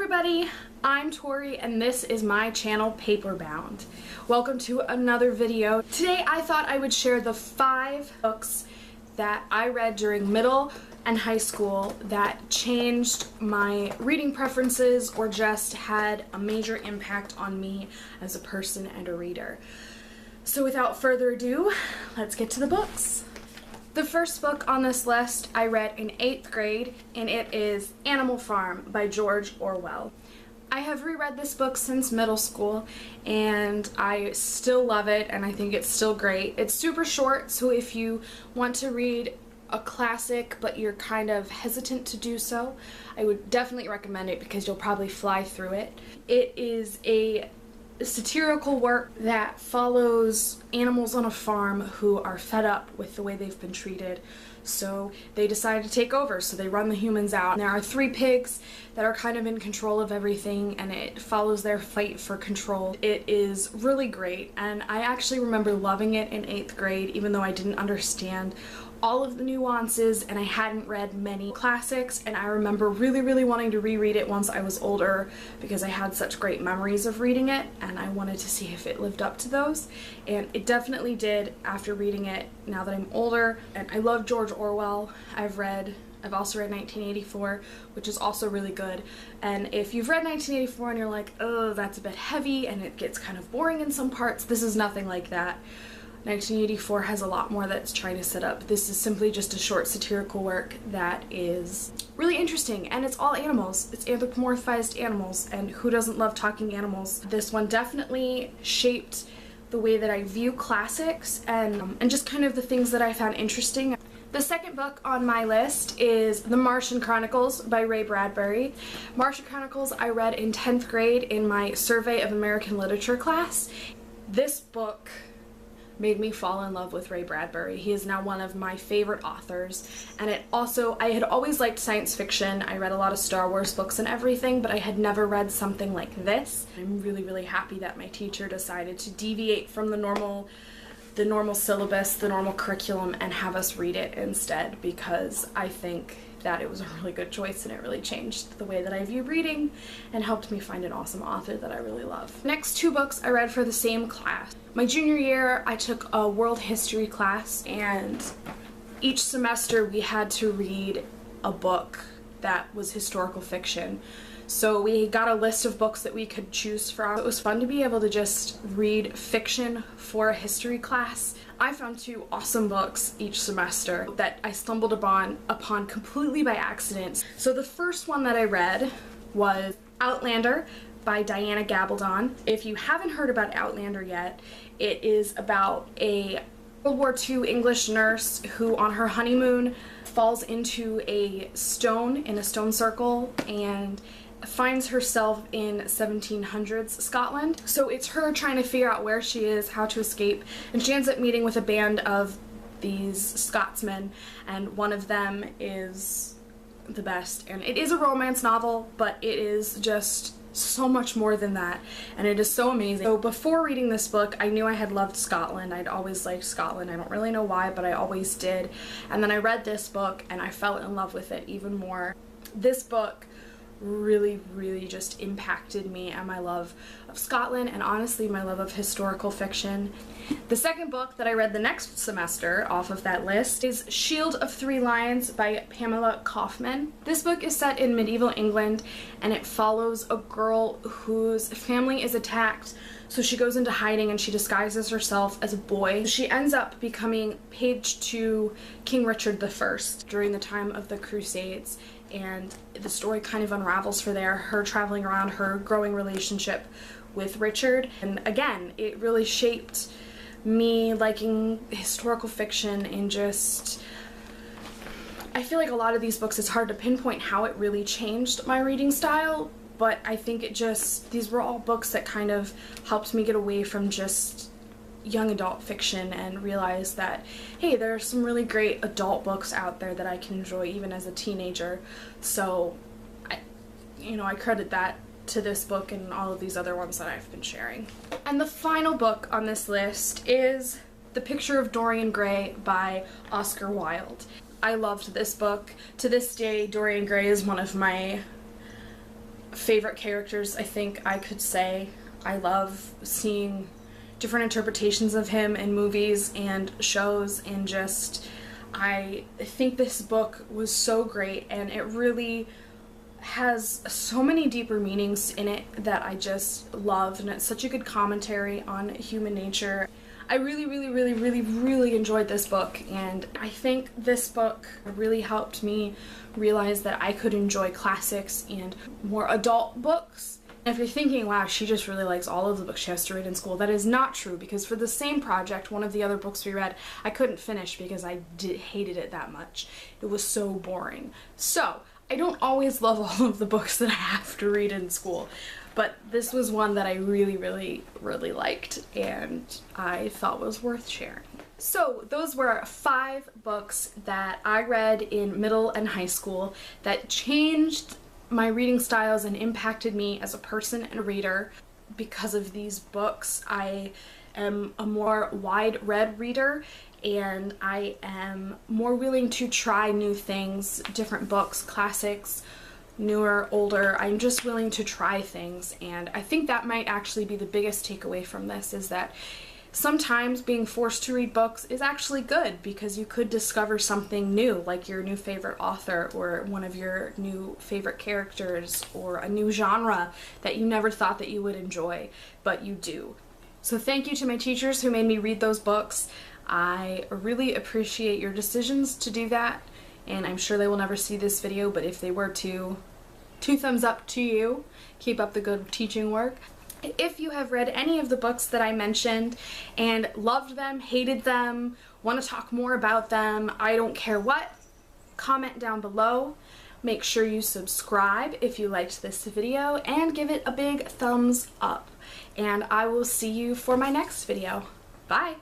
everybody, I'm Tori and this is my channel Paperbound. Welcome to another video. Today I thought I would share the 5 books that I read during middle and high school that changed my reading preferences or just had a major impact on me as a person and a reader. So without further ado, let's get to the books. The first book on this list I read in 8th grade, and it is Animal Farm by George Orwell. I have reread this book since middle school, and I still love it, and I think it's still great. It's super short, so if you want to read a classic but you're kind of hesitant to do so, I would definitely recommend it because you'll probably fly through it. It is a satirical work that follows animals on a farm who are fed up with the way they've been treated, so they decide to take over, so they run the humans out. And there are 3 pigs that are kind of in control of everything, and it follows their fight for control. It is really great, and I actually remember loving it in 8th grade even though I didn't understand all of the nuances and I hadn't read many classics, and I remember really wanting to reread it once I was older because I had such great memories of reading it and I wanted to see if it lived up to those, and it definitely did after reading it now that I'm older. And I love George Orwell. I've also read 1984, which is also really good, and if you've read 1984 and you're like, oh, that's a bit heavy and it gets kind of boring in some parts, this is nothing like that. 1984 has a lot more that's trying to set up. This is simply just a short satirical work that is really interesting, and it's all animals. It's anthropomorphized animals, and who doesn't love talking animals? This one definitely shaped the way that I view classics and just kind of the things that I found interesting. The second book on my list is The Martian Chronicles by Ray Bradbury. Martian Chronicles I read in 10th grade in my Survey of American Literature class. This book made me fall in love with Ray Bradbury. He is now one of my favorite authors, and I had always liked science fiction. I read a lot of Star Wars books and everything, but I had never read something like this. I'm really happy that my teacher decided to deviate from the normal syllabus, the normal curriculum, and have us read it instead, because I think that it was a really good choice and it really changed the way that I view reading and helped me find an awesome author that I really love. Next 2 books I read for the same class. My junior year I took a world history class, and each semester we had to read a book that was historical fiction. So we got a list of books that we could choose from. It was fun to be able to just read fiction for a history class. I found 2 awesome books each semester that I stumbled upon completely by accident. So the first one that I read was Outlander by Diana Gabaldon. If you haven't heard about Outlander yet, it is about a World War II English nurse who on her honeymoon falls into a stone circle and finds herself in 1700s Scotland. So it's her trying to figure out where she is, how to escape, and she ends up meeting with a band of these Scotsmen, and one of them is the best. And it is a romance novel, but it is just so much more than that, and it is so amazing. So before reading this book, I knew I had loved Scotland. I'd always liked Scotland. I don't really know why, but I always did. And then I read this book and I fell in love with it even more. This book really just impacted me and my love of Scotland, and honestly my love of historical fiction. The second book that I read the next semester off of that list is Shield of 3 Lions by Pamela Kaufman. This book is set in medieval England, and it follows a girl whose family is attacked, so she goes into hiding and she disguises herself as a boy. She ends up becoming page to King Richard I during the time of the Crusades, and the story kind of unravels for there, her traveling around, her growing relationship with Richard. And again, it really shaped me liking historical fiction, and just I feel like a lot of these books, it's hard to pinpoint how it really changed my reading style, but I think these were all books that kind of helped me get away from just young adult fiction and realize that, hey, there are some really great adult books out there that I can enjoy even as a teenager. So I credit that to this book and all of these other ones that I've been sharing. And the final book on this list is The Picture of Dorian Gray by Oscar Wilde. I loved this book. To this day, Dorian Gray is one of my favorite characters. I think I could say I love seeing different interpretations of him in movies and shows, and just I think this book was so great, and it really has so many deeper meanings in it that I just loved, and it's such a good commentary on human nature. I really enjoyed this book, and I think this book really helped me realize that I could enjoy classics and more adult books. If you're thinking, wow, she just really likes all of the books she has to read in school, that is not true, because for the same project, one of the other books we read, I couldn't finish because I hated it that much. It was so boring. So, I don't always love all of the books that I have to read in school, but this was one that I really liked, and I thought was worth sharing. So those were 5 books that I read in middle and high school that changed my reading styles and impacted me as a person and a reader. Because of these books, I am a more wide-read reader, and I am more willing to try new things, different books, classics, newer, older. I'm just willing to try things, and I think that might actually be the biggest takeaway from this, is that sometimes being forced to read books is actually good, because you could discover something new, like your new favorite author, or one of your new favorite characters, or a new genre that you never thought that you would enjoy, but you do. So thank you to my teachers who made me read those books. I really appreciate your decisions to do that, and I'm sure they will never see this video, but if they were to, 2 thumbs up to you. Keep up the good teaching work. If you have read any of the books that I mentioned and loved them, hated them, want to talk more about them, I don't care what, comment down below. Make sure you subscribe if you liked this video, and give it a big thumbs up. And I will see you for my next video. Bye!